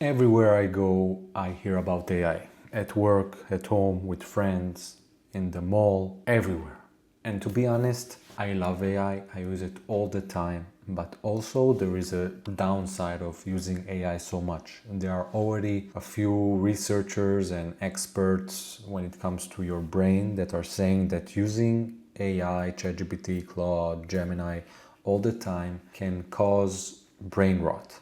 Everywhere I go, I hear about AI. At work, at home, with friends, in the mall, everywhere. And to be honest, I love AI. I use it all the time. But also there is a downside of using AI so much. There are already a few researchers and experts when it comes to your brain that are saying that using AI, ChatGPT, Claude, Gemini all the time can cause brain rot.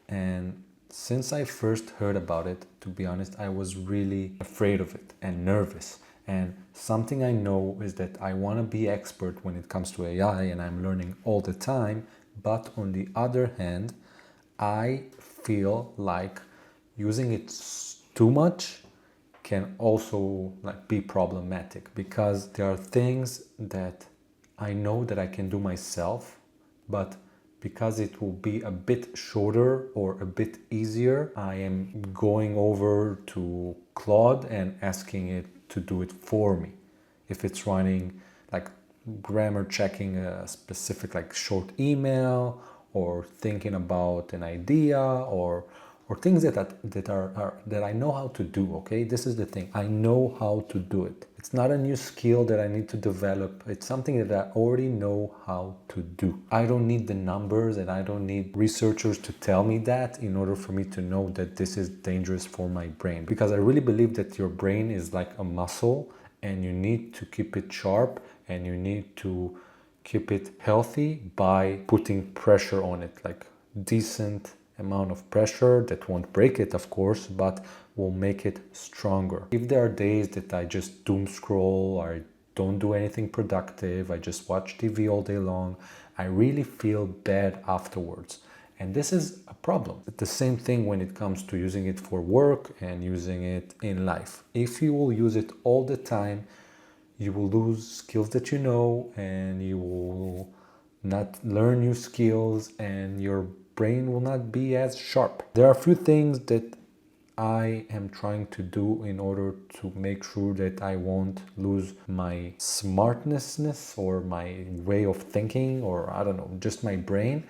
And since I first heard about it, to be honest, I was really afraid of it and nervous. And something I know is that I want to be expert when it comes to AI and I'm learning all the time. But on the other hand, I feel like using it too much can also be problematic because there are things that I know that I can do myself, but because it will be a bit shorter or a bit easier, I am going over to Claude and asking it to do it for me. If it's running like grammar checking a specific short email or thinking about an idea or things that I know how to do. Okay, this is the thing, I know how to do it. It's not a new skill that I need to develop. It's something that I already know how to do. I don't need the numbers and I don't need researchers to tell me that in order for me to know that this is dangerous for my brain, because I really believe that your brain is like a muscle and you need to keep it sharp and you need to keep it healthy by putting pressure on it, like decent amount of pressure that won't break it, of course, but will make it stronger. If there are days that I just doom scroll or I don't do anything productive, I just watch TV all day long, I really feel bad afterwards. And this is a problem. It's the same thing when it comes to using it for work and using it in life. If you will use it all the time, you will lose skills that you know and you will not learn new skills and your brain will not be as sharp. There are a few things that I am trying to do in order to make sure that I won't lose my smartness or my way of thinking, or I don't know, just my brain.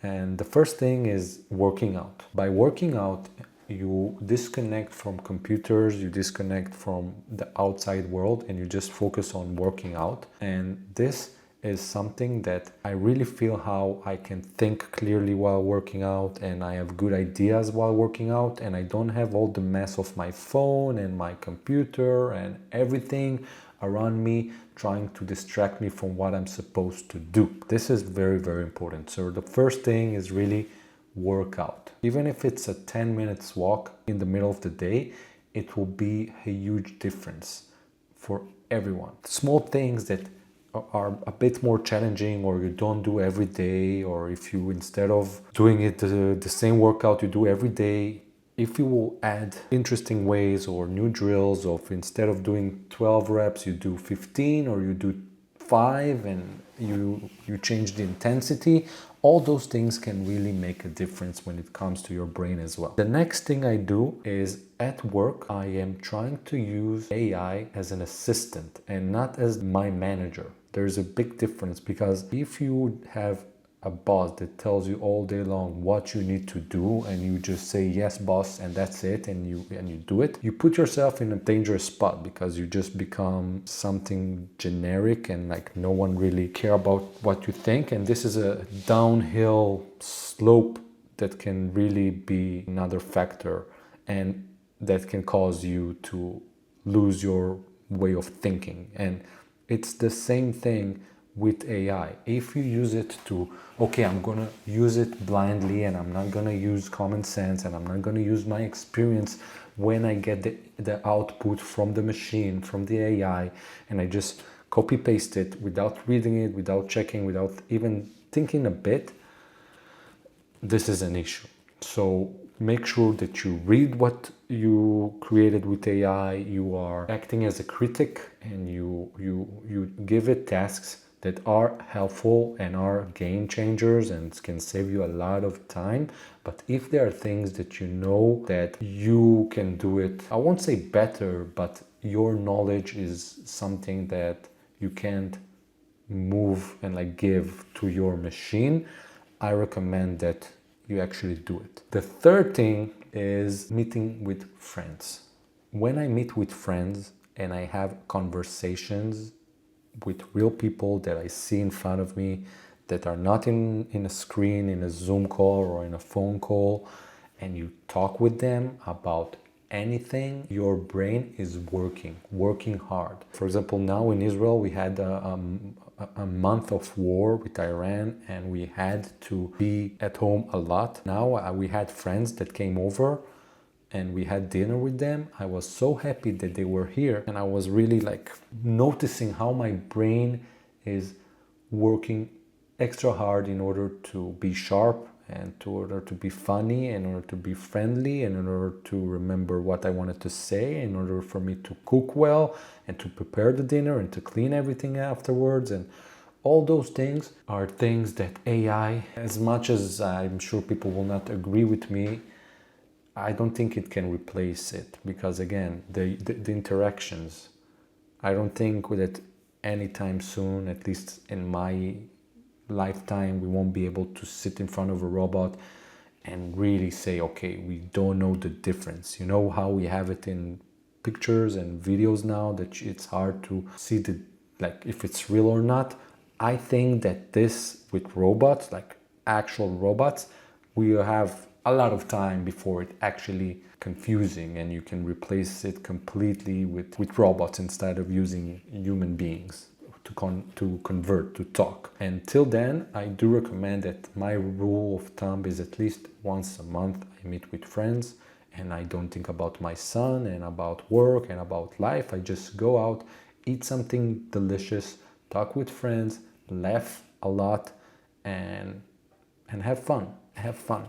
And the first thing is working out. By working out, you disconnect from computers, you disconnect from the outside world, and you just focus on working out. And this is something that I really feel how I can think clearly while working out, and I have good ideas while working out, and I don't have all the mess of my phone and my computer and everything around me trying to distract me from what I'm supposed to do. This is very, very important. So the first thing is really work out. Even if it's a 10 minutes walk in the middle of the day, it will be a huge difference for everyone. Small things that are a bit more challenging or you don't do every day, or if you, instead of doing it the same workout you do every day, if you will add interesting ways or new drills of, instead of doing 12 reps you do 15 or you do 5 and you change the intensity, all those things can really make a difference when it comes to your brain as well. The next thing I do is, at work I am trying to use AI as an assistant and not as my manager. There's a big difference, because if you have a boss that tells you all day long what you need to do and you just say yes boss and that's it, and you do it, you put yourself in a dangerous spot, because you just become something generic and no one really care about what you think, and this is a downhill slope that can really be another factor and that can cause you to lose your way of thinking. And it's the same thing with AI. If you use it to, okay, I'm gonna use it blindly and I'm not gonna use common sense and I'm not gonna use my experience when I get the output from the machine, from the AI, and I just copy paste it without reading it, without checking, without even thinking a bit, this is an issue. So make sure that you read what you created with AI, you are acting as a critic, and you give it tasks that are helpful and are game changers and can save you a lot of time. But if there are things that you know that you can do it, I won't say better, but your knowledge is something that you can't move and give to your machine, I recommend that you actually do it. The third thing is meeting with friends. When I meet with friends and I have conversations with real people that I see in front of me that are not in a screen, in a Zoom call or in a phone call, and you talk with them about anything, your brain is working hard. For example, now in Israel, we had a month of war with Iran and we had to be at home a lot. Now we had friends that came over and we had dinner with them. I was so happy that they were here and I was really like noticing how my brain is working extra hard in order to be sharp and in order to be funny, in order to be friendly, and in order to remember what I wanted to say, in order for me to cook well and to prepare the dinner and to clean everything afterwards. And all those things are things that AI, as much as I'm sure people will not agree with me, I don't think it can replace it, because again, the interactions, I don't think that anytime soon, at least in my lifetime, we won't be able to sit in front of a robot and really say, okay, we don't know the difference. You know how we have it in pictures and videos now, that it's hard to see like if it's real or not. I think that this with robots, like actual robots, we have a lot of time before it actually confusing and you can replace it completely with robots instead of using human beings to convert, to talk. Until then, I do recommend that my rule of thumb is at least once a month I meet with friends and I don't think about my son and about work and about life. I just go out, eat something delicious, talk with friends, laugh a lot, and have fun. Have fun.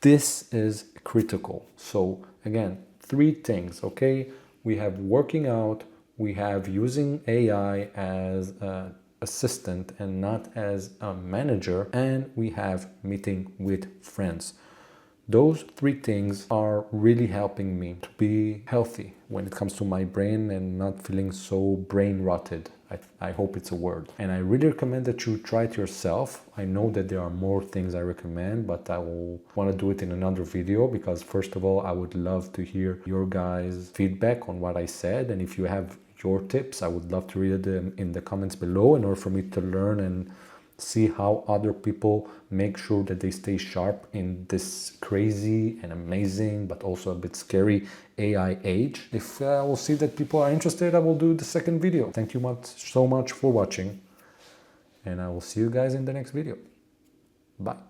This is critical. So again, 3 things, okay? We have working out, we have using AI as an assistant and not as a manager, and we have meeting with friends. Those 3 things are really helping me to be healthy when it comes to my brain and not feeling so brain rotted. I hope it's a word. And I really recommend that you try it yourself. I know that there are more things I recommend, but I will want to do it in another video, because first of all, I would love to hear your guys' feedback on what I said. And if you have your tips, I would love to read them in the comments below in order for me to learn and see how other people make sure that they stay sharp in this crazy and amazing but also a bit scary AI age. If I will see that people are interested, I will do the second video. Thank you so much for watching, and I will see you guys in the next video. Bye.